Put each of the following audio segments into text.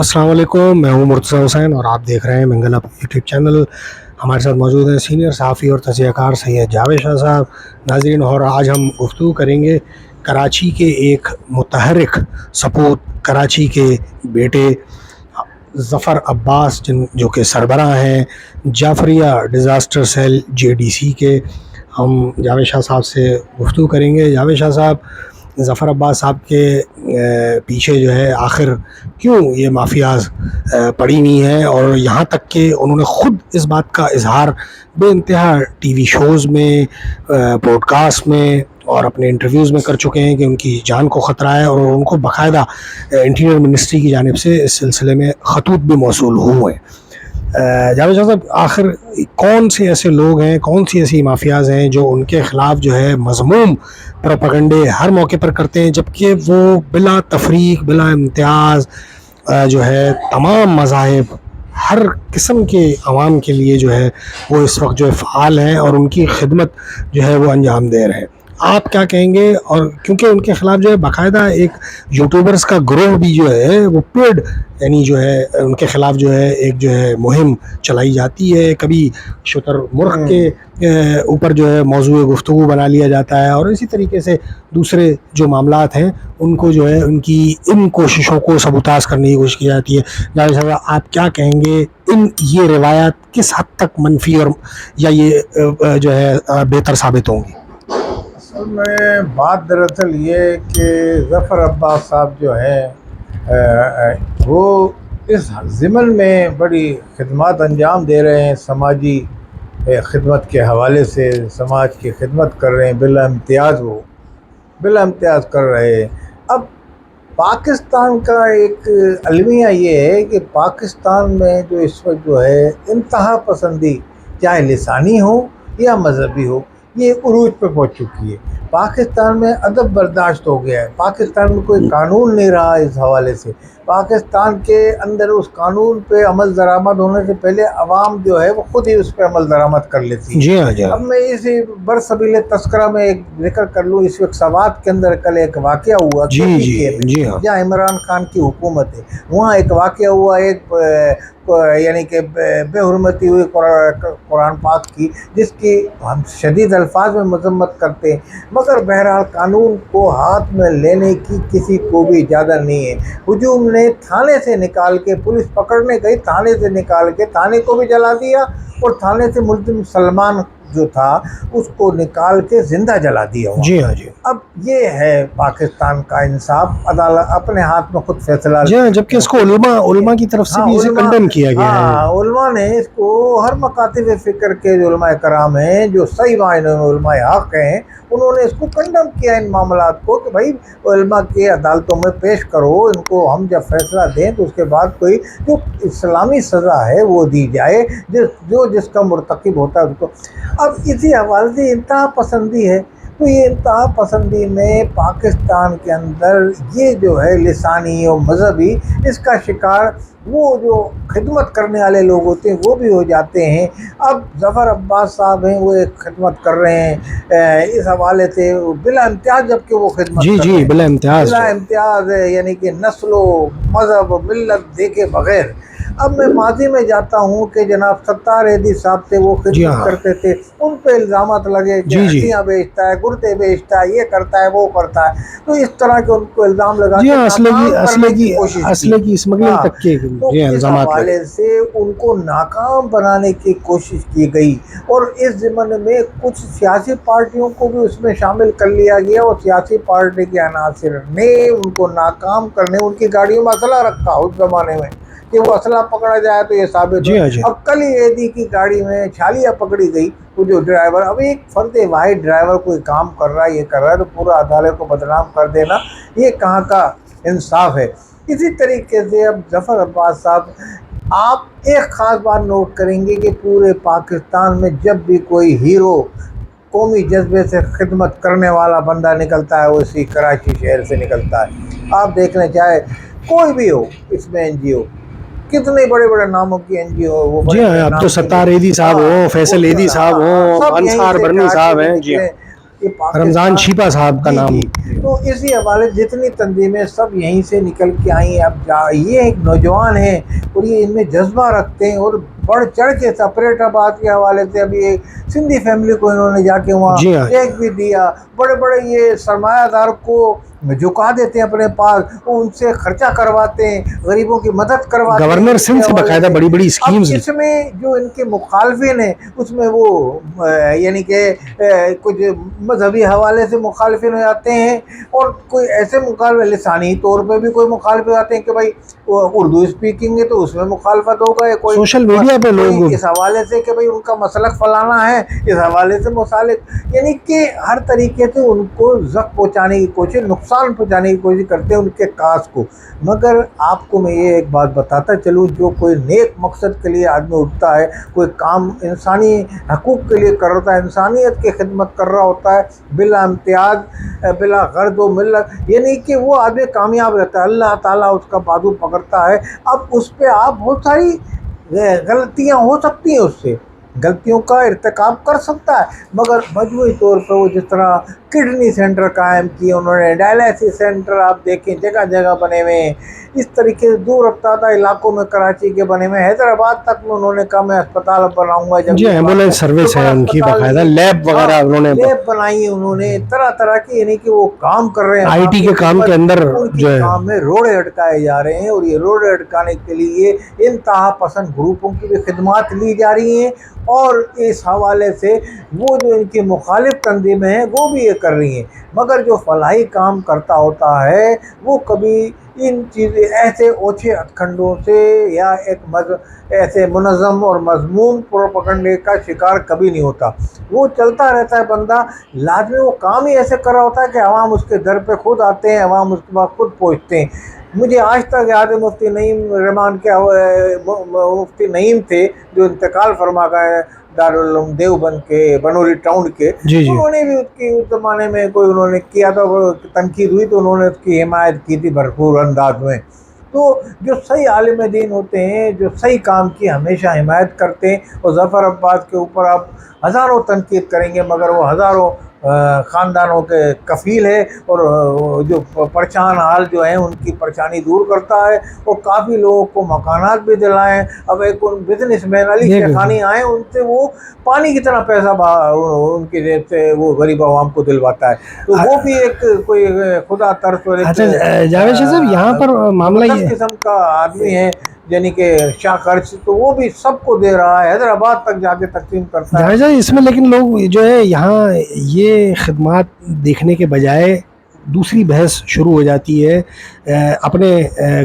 السلام علیکم، میں ہوں مرتضیٰ حسین اور آپ دیکھ رہے ہیں منگل اپ یوٹیوب چینل۔ ہمارے ساتھ موجود ہیں سینئر صحافی اور تجزیہ کار سید جاوید شاہ صاحب۔ ناظرین، اور آج ہم گفتگو کریں گے کراچی کے ایک متحرک سپوت، کراچی کے بیٹے ظفر عباس، جو کہ سربراہ ہیں جعفریہ ڈیزاسٹر سیل JDC کے۔ ہم جاوید شاہ صاحب سے گفتگو کریں گے۔ جاوید شاہ صاحب، ظفر عباس صاحب کے پیچھے جو ہے آخر کیوں یہ مافیاز پڑی ہوئی ہیں، اور یہاں تک کہ انہوں نے خود اس بات کا اظہار بے انتہا ٹی وی شوز میں، پوڈ کاسٹ میں اور اپنے انٹرویوز میں کر چکے ہیں کہ ان کی جان کو خطرہ ہے، اور ان کو باقاعدہ انٹیریئر منسٹری کی جانب سے اس سلسلے میں خطوط بھی موصول ہوئے ہیں۔ جاوید شاہ صاحب، آخر کون سے ایسے لوگ ہیں، کون سی ایسی مافیاز ہیں جو ان کے خلاف جو ہے مذموم پروپیگنڈے ہر موقع پر کرتے ہیں، جبکہ وہ بلا تفریق، بلا امتیاز جو ہے تمام مذاہب، ہر قسم کے عوام کے لیے جو ہے وہ اس وقت جو ہے فعال ہیں اور ان کی خدمت جو ہے وہ انجام دے رہے ہیں؟ آپ کیا کہیں گے؟ اور کیونکہ ان کے خلاف جو ہے باقاعدہ ایک یوٹیوبرز کا گروہ بھی جو ہے وہ پیڈ، یعنی جو ہے ان کے خلاف جو ہے ایک جو ہے مہم چلائی جاتی ہے، کبھی شتر مرغ کے اوپر جو ہے موضوع گفتگو بنا لیا جاتا ہے، اور اسی طریقے سے دوسرے جو معاملات ہیں ان کو جو ہے ان کی ان کوششوں کو سبوتاژ کرنے کی کوشش کی جاتی ہے۔ جاوید صاحب، آپ کیا کہیں گے؟ یہ روایات کس حد تک منفی اور یا یہ جو ہے بہتر ثابت ہوں گی؟ اصل میں بات دراصل یہ کہ ظفر عباس صاحب جو ہیں وہ اس ضمن میں بڑی خدمات انجام دے رہے ہیں، سماجی خدمت کے حوالے سے سماج کی خدمت کر رہے ہیں بلا امتیاز، وہ بلا امتیاز کر رہے ہیں۔ اب پاکستان کا ایک المیہ یہ ہے کہ پاکستان میں جو اس وقت جو ہے انتہا پسندی، چاہے لسانی ہو یا مذہبی ہو، یہ عروج پہ پہنچ چکی ہے۔ پاکستان میں ادب برداشت ہو گیا ہے، پاکستان میں کوئی قانون نہیں رہا اس حوالے سے۔ پاکستان کے اندر اس قانون پہ عمل درآمد ہونے سے پہلے عوام جو ہے وہ خود ہی اس پہ عمل درآمد کر لیتی ہے۔ جی ہاں، جی ہاں۔ اب میں اسی برسبیل تذکرہ میں ایک ذکر کر لوں، اس وقت سوات کے اندر کل ایک واقعہ ہوا، جی ہاں، جہاں عمران خان کی حکومت ہے، وہاں ایک واقعہ ہوا، ایک یعنی کہ بے حرمتی ہوئی قرآن پاک کی، جس کی ہم شدید الفاظ میں مذمت کرتے ہیں، مگر بہرحال قانون کو ہاتھ میں لینے کی کسی کو بھی اجازت نہیں ہے۔ ہجوم نے تھانے سے نکال کے، پولیس پکڑنے گئی، تھانے سے نکال کے تھانے کو بھی جلا دیا، اور تھانے سے ملزم سلمان جو تھا اس کو نکال کے زندہ جلا دیا ہوا۔ جی ہاں، جی اب یہ ہے پاکستان کا انصاف، عدالت اپنے ہاتھ میں خود فیصلہ، جی ہاں، جبکہ اس کو علماء کی طرف سے بھی اسے کنڈیم کیا گیا ہے۔ علماء نے اس کو، ہر مکاتب فکر کے جو علماء کرام ہیں، جو صحیح معنی میں علماء حق ہیں، انہوں نے اس کو کنڈم کیا ان معاملات کو، کہ بھائی علماء کے عدالتوں میں پیش کرو ان کو، ہم جب فیصلہ دیں تو اس کے بعد کوئی جو اسلامی سزا ہے وہ دی جائے، جس کا مرتکب ہوتا ہے اس کو۔ اب اسی حوالے سے انتہا پسندی ہے، تو یہ انتہا پسندی میں پاکستان کے اندر یہ جو ہے لسانی اور مذہبی، اس کا شکار وہ جو خدمت کرنے والے لوگ ہوتے ہیں وہ بھی ہو جاتے ہیں۔ اب ظفر عباس صاحب ہیں، وہ ایک خدمت کر رہے ہیں اس حوالے سے بلا امتیاز، جبکہ وہ خدمت کر رہے ہیں بلا امتیاز ہے، یعنی کہ نسل و مذہب و ملت دیکھے بغیر۔ اب میں ماضی میں جاتا ہوں کہ جناب ستار ایدھی صاحب تھے، وہ خدمت کرتے تھے، ان پہ الزامات لگے کہ ہڈیاں بیچتا ہے، گردے بیچتا ہے، یہ کرتا ہے، وہ کرتا ہے، تو اس طرح کے ان کو الزام لگا کے اسلحے کی اسمگلنگ تک کی اس حوالے سے ان کو ناکام بنانے کی کوشش کی گئی، اور اس ضمن میں کچھ سیاسی پارٹیوں کو بھی اس میں شامل کر لیا گیا، اور سیاسی پارٹی کے عناصر نے ان کو ناکام کرنے، ان کی گاڑیوں میں اسلحہ رکھا اس زمانے میں کہ وہ اسلحہ پکڑا جائے تو یہ ثابت ہو۔ اب کل ہی ایدھی کی گاڑی میں چھالیاں پکڑی گئی، وہ جو ڈرائیور، اب ایک فرد واحد ڈرائیور کوئی کام کر رہا ہے، یہ کر رہا ہے، تو پورا عدالت کو بدنام کر دینا، یہ کہاں کا انصاف ہے؟ اسی طریقے سے اب ظفر عباس صاحب، آپ ایک خاص بات نوٹ کریں گے کہ پورے پاکستان میں جب بھی کوئی ہیرو، قومی جذبے سے خدمت کرنے والا بندہ نکلتا ہے، وہ اسی کراچی شہر سے نکلتا ہے۔ آپ دیکھ لیں، چاہے کوئی بھی ہو اس میں NGO، کتنے بڑے بڑے ناموں کی NGO ہو، جی ہاں، اب تو ستار ایدھی صاحب ہوں، فیصل ایدھی صاحب ہوں، انصار برنی صاحب ہیں، جی ہاں، رمضان چھیپا صاحب کا نام۔ तो इसी हवाले जितनी तंजीमें सब यहीं से निकल के आई हैं। अब ये एक नौजवान हैं और ये इनमें जज्बा रखते हैं और बढ़ चढ़ के सेपरेटाबाद के हवाले से अभी एक सिंधी फैमिली को इन्होंने जाके वहाँ जी हाँ। चेक भी दिया। बड़े बड़े ये सरमायादार को झुका देते हैं अपने पास, वो उनसे खर्चा करवाते हैं, गरीबों की मदद करवाते हैं। गवर्नर सिंह से बाकायदा बड़ी बड़ी स्कीम्स। इसमें जो इनके मुखालफिन हैं उसमें वो यानी कि कुछ मजहबी हवाले से मुखालफिन हो जाते हैं और कोई ऐसे मुखालफिन लिसानी तौर पे भी कोई मुखालफिन आते हैं कि भाई उर्दू स्पीकिंग है तो उसमें मुखालफत होगा, कोई सोशल मीडिया पे लोग इस हवाले से कि भाई उनका मसलक फलाना है, इस हवाले से मुखालिफ, यानी कि हर तरीके से उनको ज़ख्म पहुँचाने की कोशिश, नुकसान पहुँचाने की कोशिश करते हैं उनके काज को। मगर आपको मैं ये एक बात बताता चलूँ, जो कोई नेक मकसद के लिए आदमी उठता है, कोई काम इंसानी हकूक़ के लिए कर रहा है, इंसानियत की खिदमत कर रहा होता है, बिला इम्तियाज़ बिला गर्द व मिल्लत, यानी कि वो आदमी कामयाब रहता है, अल्लाह ताला उसका बाजू पकड़ता है। अब उस पर आप बहुत सारी गलतियाँ हो सकती हैं, उससे गलतियों का इर्तिकाब कर सकता है, मगर मजमूई तौर पर वो जिस तरह किडनी सेंटर कायम किए उन्होंने, डायलिसिस सेंटर आप देखें जगह जगह बने हुए हैं, इस तरीके से दूर रफ्तार इलाकों में कराची के बने हुए, हैदराबाद तक में उन्होंने कहा मैं अस्पताल बनाऊंगा। जब जी एम्बुलेंस सर्विस है उनकी, बाकायदा लैब वगैरह उन्होंने लैब बनाई है, उन्होंने तरह तरह की, यानी कि वो काम कर रहे हैं आईटी के काम के अंदर जो है काम में रोड़े अटकाए जा रहे हैं और ये रोड़े अटकाने के लिए इंतहा पसंद ग्रुपों की भी खिदमत ली जा रही हैं और इस हवाले से वो जो इनकी मुखालिफ तंजीमें हैं वो भी ये कर रही हैं। मगर जो फलाही काम करता होता है वो कभी इन चीज़ें ऐसे ओछे हथकंडों से या एक ऐसे मुनज़्ज़म और मज़मून प्रोपेगेंडे का शिकार कभी नहीं होता। वो चलता रहता है, बंदा लाजमी वो काम ही ऐसे कर रहा होता है कि अवाम उसके दर पे खुद आते हैं, अवाम उसके पास खुद पहुँचते हैं। मुझे आज तक याद है मुफ्ती नईम रहमान के मुफ्ती नईम थे जो इंतकाल फरमा गए दारुल उलूम देवबंद के बनोरी टाउन के, उन्होंने भी उसकी उस ज़माने में कोई उन्होंने किया था, तनकीद हुई तो उन्होंने उसकी हिमायत की थी भरपूर अंदाज में। तो जो सही आलिम दीन होते हैं, जो सही काम की हमेशा हिमायत करते हैं, और ज़फ़र अब्बास के ऊपर आप हज़ारों तनकीद करेंगे मगर वो हज़ारों ख़ानदानों के कफ़ील है और जो परेशान हाल जो हैं उनकी परेशानी दूर करता है और काफ़ी लोगों को मकानात भी दिलाएं। अब एक उन बिजनेस मैन अली शेखानी आए, उनसे वो पानी की तरह पैसा उनकी जेब से वो गरीब आवाम को दिलवाता है, तो वो भी एक कोई खुदा तरस। अच्छा जावेद शाह साहब, यहाँ पर मामला ये किस्म का आदमी है यानी कि शाह खर्च, तो वो भी सबको दे रहा है, हैदराबाद तक जाके तकसीम करता है। इसमें लेकिन लोग जो है यहाँ ये खिदमात देखने के बजाय दूसरी बहस शुरू हो जाती है अपने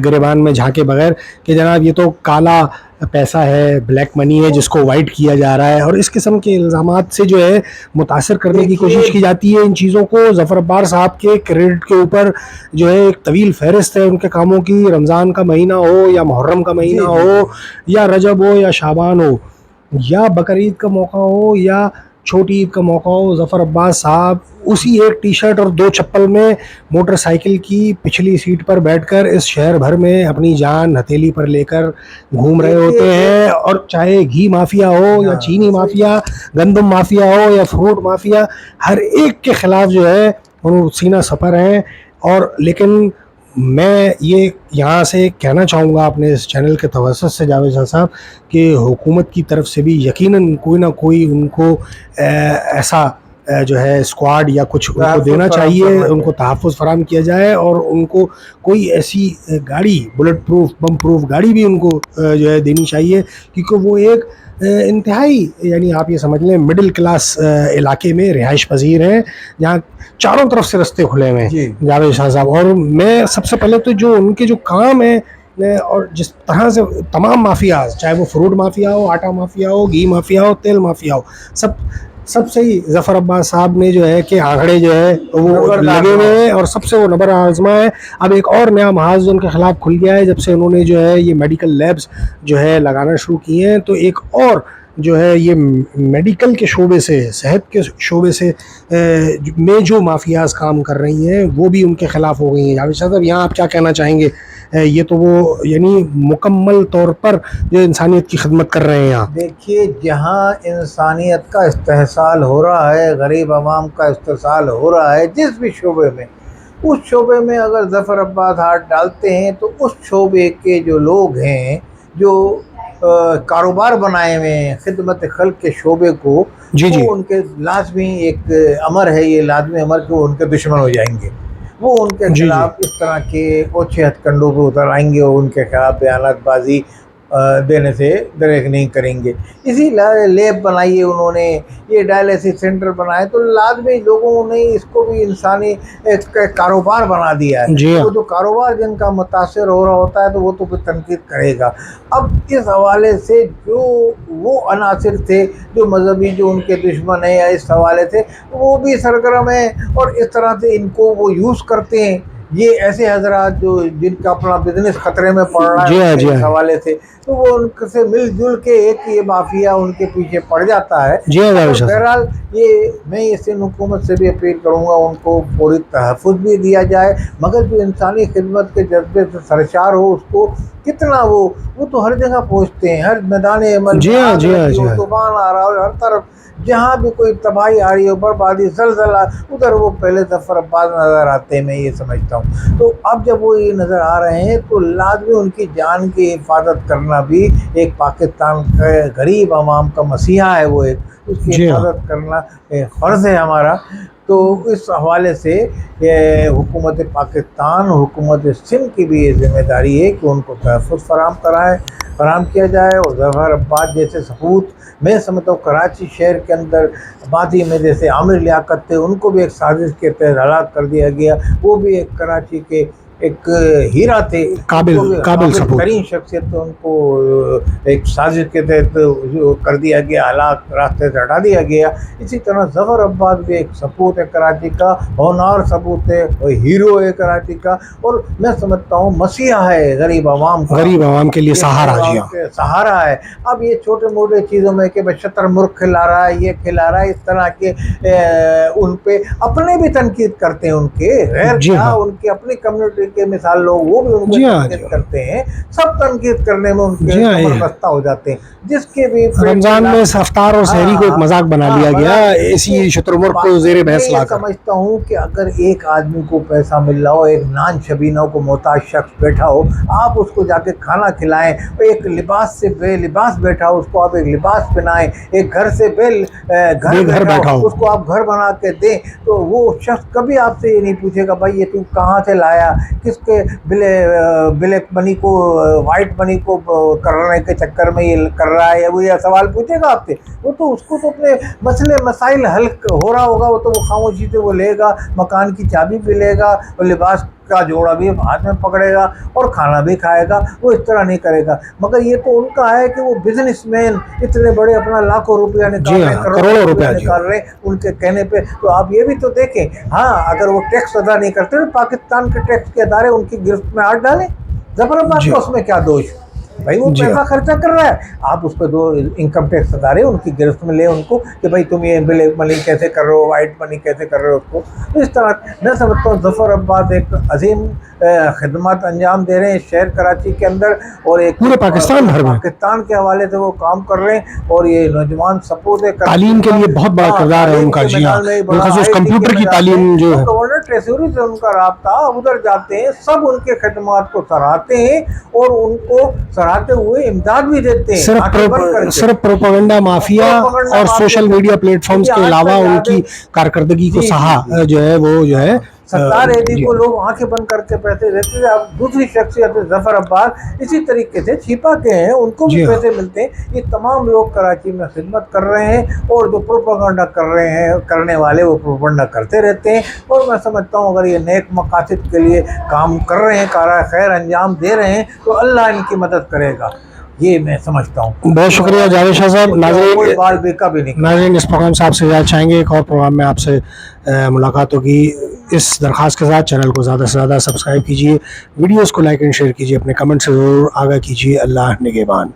गिरबान में झांके बगैर कि जनाब ये तो काला पैसा है, ब्लैक मनी है जिसको वाइट किया जा रहा है, और इस किस्म के इल्ज़ामात से जो है मुतासर करने की कोशिश की जाती है इन चीज़ों को। ज़फ़र अब्बास साहब के क्रेडिट के ऊपर जो है एक तवील फहरिस्त है उनके कामों की, रमज़ान का महीना हो या मुहर्रम का महीना हो या रजब हो या शाबान हो या बकरीद का मौका हो या छोटी ईद का मौका हो, ज़फ़र अब्बास साहब उसी एक टी शर्ट और 2 चप्पल में मोटरसाइकिल की पिछली सीट पर बैठकर इस शहर भर में अपनी जान हथेली पर लेकर घूम रहे होते हैं। और चाहे घी माफिया हो या चीनी माफिया, गंदम माफिया हो या फ्रूट माफिया, हर एक के ख़िलाफ़ जो है वो सीना सपर हैं। और लेकिन मैं ये यहाँ से कहना चाहूँगा अपने इस चैनल के तवज्जुह से जावेद शाह साहब कि हुकूमत की तरफ से भी यकीनन कोई ना कोई उनको ऐसा जो है स्क्वाड या कुछ उनको देना चाहिए, उनको तहफ़्फ़ुज़ फराहम किया जाए और उनको कोई ऐसी गाड़ी, बुलेट प्रूफ बम प्रूफ गाड़ी भी उनको जो है देनी चाहिए, क्योंकि वो एक इंतहाई यानी आप ये समझ लें मिडिल क्लास इलाके में रिहाइश पजीर हैं जहाँ चारों तरफ से रास्ते खुले हुए हैं जावेद शाह साहब। और मैं सबसे पहले तो जो उनके जो काम है और जिस तरह से तमाम माफिया, चाहे वो फ्रूट माफिया हो, आटा माफिया हो, घी माफिया हो, तेल माफिया हो, सब सही ज़फ़र अब्बास साहब ने जो है कि आंकड़े जो है वो लगे हुए हैं और सबसे वो नंबर आजमा है। अब एक और नया महाज उनके ख़िलाफ़ खुल गया है जब से उन्होंने जो है ये मेडिकल लैब्स जो है लगाना शुरू किए हैं, तो एक और जो है ये मेडिकल के शोबे से, सेहत के शोबे से में जो माफियाज काम कर रही हैं वो भी उनके ख़िलाफ़ हो गई हैं। जावेद साहब यहाँ आप क्या कहना चाहेंगे? ये तो वो यानी मुकम्मल तौर पर जो इंसानियत की खिदमत कर रहे हैं यहाँ। देखिए, जहाँ इंसानियत का इस्तेहसाल हो रहा है, गरीब आवाम का इस्तेहसाल हो रहा है जिस भी शोबे में, उस शोबे में अगर ज़फ़र अब्बास हाथ डालते हैं तो उस शोबे के जो लोग हैं, जो कारोबार बनाए हुए हैं खिदमत खल्क के शोबे को, जी जी वो उनके लाजमी एक अमर है, ये लाजमी अमर कि वो उनके दुश्मन हो जाएंगे। वो उनके जी जी खिलाफ इस तरह के ओछे हथकंडों पे उतर आएंगे और उनके खिलाफ बयानबाजी देने से दरेक नहीं करेंगे। इसी लैब बनाई है उन्होंने, ये डायलिसिस सेंटर बनाए, तो लाजमी लोगों ने इसको भी इंसानी एक कारोबार बना दिया है। जी तो हाँ जो कारोबार जिनका मुतासर हो रहा होता है तो वो तो फिर तनकीद करेगा। अब इस हवाले से जो वो अनासिर थे जो मजहबी जो उनके दुश्मन है या इस हवाले से, वो भी सरगर्म है और इस तरह से इनको वो यूज़ करते हैं। ये ऐसे हजरात जो जिनका अपना बिजनेस खतरे में पड़ रहा है जी हाँ उनके जी इस हाँ हवाले से, तो वो उनसे मिलजुल के एक ये माफिया उनके पीछे पड़ जाता है। जी हाँ और जावेद शाह साहब। बहरहाल ये मैं इस हुकूमत से भी अपील करूँगा उनको फौरी तहफ़्फ़ुज़ भी दिया जाए, मगर जो इंसानी खिदमत के जज्बे से सरशार हो उसको कितना वो तो हर जगह पहुँचते हैं, हर मैदान अमल जी में हाँ आग जी हाँ लगी जी हो, हाँ तूफ़ान आ रहा हो, हर तरफ जहाँ भी कोई तबाही आ रही हो, बर्बादी, ज़लज़ला, उधर वो पहले ज़फ़र अब्बास नज़र आते हैं, मैं ये समझता हूँ। तो अब जब वो ये नज़र आ रहे हैं तो लाज़मी उनकी जान की हिफाजत करना भी एक पाकिस्तान के गरीब आवाम का मसीहा है, वो एक उसकी जी हाँ हिफाजत करना एक फ़र्ज़ है हमारा। तो इस हवाले से ये हुकूमत पाकिस्तान, हुकूमत सिंध की भी ये ज़िम्मेदारी है कि उनको तहफ़्फ़ुज़ फराहम किया जाए। और ज़फ़र अब्बास जैसे सपूत, मैं समझता हूँ कराची शहर के अंदर मादी में जैसे आमिर लियाकत थे, उनको भी एक साजिश के तहत हलाक कर दिया गया। वो भी एक कराची के एक हीरा थे, काबिल उनको भी काबिल काबिल सपूत। तरीन शख्सियत थे, उनको एक साजिश के तहत कर दिया गया, हलाक रास्ते से हटा दिया गया। इसी तरह ज़फ़र अब्बास भी एक सपूत है कराची का, होनहार सपूत है और हीरो है कराची का, और मैं समझता हूँ मसीहा है गरीब आवाम का, गरीब आवाम के लिए ये सहारा। गरीब जी आवाम हाँ के सहारा है। अब ये छोटे मोटे चीज़ों में कि भाई शतरमुर्ग खिला रहा है, ये खिला रहा है, इस तरह के उन पे अपने भी तनकीद करते हैं, उनके गैर जी क्या हाँ उनकी अपनी कम्युनिटी के मिसाल लोग वो भी उनको जी हाँ जी तनकीद हाँ करते हैं। सब तनकीद करने में उनके जी हाँ कमर ये बस्ता हो जाते हैं, जिसके भी पेट में रमजान में इस अफ्तार और सहरी को एक हाँ मजाक बना लिया गया, मजाक। तो इसी शुतुरमुर्ग को जेर मैं बहस ये लाकर। समझता हूँ कि अगर एक आदमी को पैसा मिल रहा हो, एक नान शबीना को मोहताज शख्स बैठा हो, आप उसको जाके खाना खिलाएं, एक लिबास से बेलिबास बैठा हो उसको आप एक लिबास पहनाएं, एक घर से घर बेघर बैठा बैठा हो हो। उसको आप घर बना के दें, तो वो शख्स कभी आपसे ये नहीं पूछेगा भाई ये तू कहाँ से लाया, किसके ब्लैक मनी को वाइट मनी को करने के चक्कर में ये कर रहा है, वो ये सवाल पूछेगा आपसे। वो तो उसको तो अपने मसले मसाइल हल हो रहा होगा, वो तो वो खामोशी से वो लेगा, मकान की चाबी भी लेगा और लिबास का जोड़ा भी हाथ में पकड़ेगा और खाना भी खाएगा, वो इस तरह नहीं करेगा। मगर ये तो उनका है कि वो बिजनेसमैन इतने बड़े अपना लाखों रुपया निकाल जी रहे हैं, हाँ करोड़ों करोड़ों रुपया रुपया। जी हाँ निकाल रहे हैं उनके कहने पे। तो आप ये भी तो देखें, हाँ अगर वो टैक्स अदा नहीं करते तो पाकिस्तान के टैक्स के अदारे उनकी गिरफ्त में हाथ डालें, ज़फ़र अब्बास जी का हाँ उसमें क्या दोष? भाई वो जी पैसा हाँ खर्चा कर रहा है, आप उस पर दो इनकम टैक्स अदारे उनकी गिरफ्त में ले उनको कि भाई तुम ये ब्लैक मनी कैसे कर रहे हो, वाइट मनी कैसे कर रहे हो उसको। तो इस तरह मैं समझता हूँ ज़फ़र अब्बास एक अजीम खिदमत अंजाम दे रहे हैं शहर कराची के अंदर, और एक पूरे पाकिस्तान भर में पाकिस्तान के हवाले से वो काम कर रहे हैं। और ये नौजवान सपूत है तालीम के लिए बहुत बड़ा किरदार है तालीम उनका। के जी हाँ मैदान में बड़ा बिलखसूस IIT के कंप्यूटर की मैदान में तालीम जो तो है। गवर्नर ट्रेजरी से उनका रब्ता, उधर जाते हैं, सब उनके खिदमात को सराहते हैं और उनको सराहते हुए इमदाद भी देते हैं आंखें बंद करके। सिर्फ प्रोपेगेंडा माफिया प्रोपेगेंडा और माफिया सोशल मीडिया प्लेटफॉर्म्स मुझे के आज अलावा तक याद है, उनकी कारकर्दगी को जी जी सहा जी जो है वो जो है सत्तार एडी जी को लोग आंखें बंद करके पैसे देते थे। अब दूसरी शख्सियत ज़फ़र अब्बास इसी तरीके से छिपा के हैं, उनको भी जी हाँ पैसे मिलते हैं। ये तमाम लोग कराची में खिदमत कर रहे हैं और जो प्रोपेगेंडा कर रहे हैं करने वाले वो प्रोपेगेंडा करते रहते हैं। और मैं समझता हूँ अगर ये नेक मकासद के लिए काम कर रहे हैं, कार खैर अंजाम दे रहे हैं, तो अल्लाह इनकी मदद करेगा, ये मैं समझता हूँ। बहुत शुक्रिया जावेद शाह साहब। कोई बाल बेका भी नहीं। नाज़रीन इस प्रोग्राम से आपसे इजाज़त चाहेंगे, एक और प्रोग्राम में आपसे मुलाकात होगी। इस दरख्वास्त के साथ चैनल को ज़्यादा से ज़्यादा सब्सक्राइब कीजिए, वीडियोस को लाइक एंड शेयर कीजिए, अपने कमेंट से ज़रूर आगाह कीजिए। अल्लाह निगहबान।